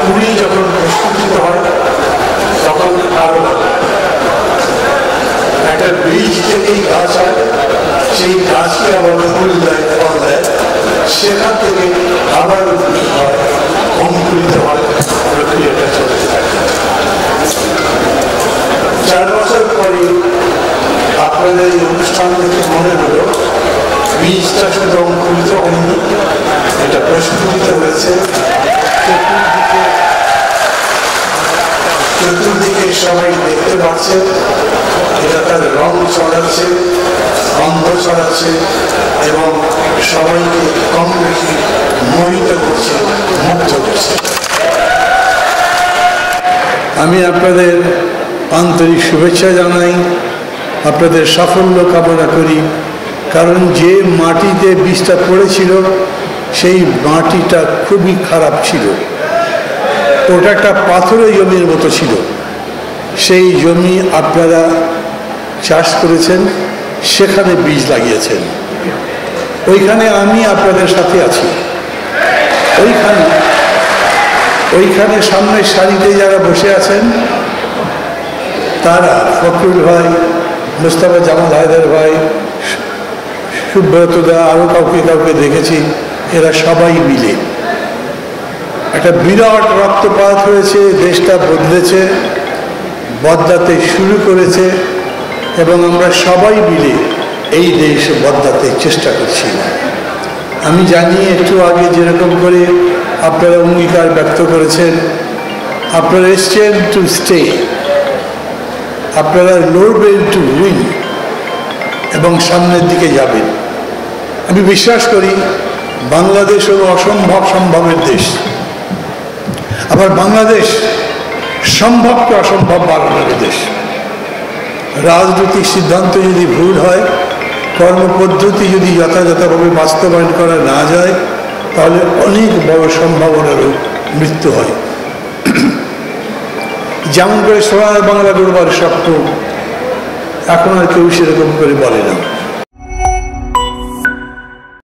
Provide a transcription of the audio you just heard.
কুড়ি যখন প্রস্ফুটিত হয় তখন আরো একটা বীজ থেকেই গাছ হয়, সেই গাছকে আবার ফুল দেয়, ফল দেয়, সেখান থেকে আবার হয়, অঙ্কুরিত হয়, প্রক্রিয়াটা চলতে থাকে। 4 বছর পরে আপনাদের এই অনুষ্ঠান থেকে মনে হলো বীজটা শুধু অঙ্কুরিত হয়নি, এটা প্রস্ফুটিত হয়েছে, চতুর্দিকে সবাই দেখতে পাচ্ছে, এটা তার রং ছড়াচ্ছে, গন্ধ ছড়াচ্ছে এবং সবাইকে কম বেশি মোহিত করছে, মুগ্ধ করছে। আমি আপনাদের আন্তরিক শুভেচ্ছা জানাই, আপনাদের সাফল্য কামনা করি, কারণ যে মাটিতে বীজটা পড়েছিল সেই মাটিটা খুবই খারাপ ছিল, ওটা একটা পাথরের জমির মতো ছিল। সেই জমি আপনারা চাষ করেছেন, সেখানে বীজ লাগিয়েছেন। ওইখানে আমি আপনাদের সাথে আছি। ওইখানে সামনের সারিতে যারা বসে আছেন তারা ফখরুল ভাই, মুস্তাফা জামাল হায়দার ভাই, সুব্রত দা, আরও কাউকে দেখেছি, এরা সবাই মিলে একটা বিরাট রক্তপাত হয়েছে, দেশটা বদলেছে, বদলাতে শুরু করেছে এবং আমরা সবাই মিলে এই দেশ বদলাতে চেষ্টা করছি। আমি জানি একটু আগে যেরকম করে আপনারা অঙ্গীকার ব্যক্ত করেছেন, আপনারা এসছেন টু স্টে, আপনারা লড়বেন টু উইন এবং সামনের দিকে যাবেন। আমি বিশ্বাস করি বাংলাদেশ হল অসম্ভব সম্ভবের দেশ, আবার বাংলাদেশ সম্ভবকে অসম্ভব বানানোর দেশ। রাজনৈতিক সিদ্ধান্ত যদি ভুল হয়, কর্মপদ্ধতি যদি যথাযথভাবে বাস্তবায়ন করা না যায়, তাহলে অনেক বড় সম্ভাবনারও মৃত্যু হয়। যেমন করে সোনার বাংলা গড়বার স্বপ্ন এখন আর কেউ সেরকম করে বলে না।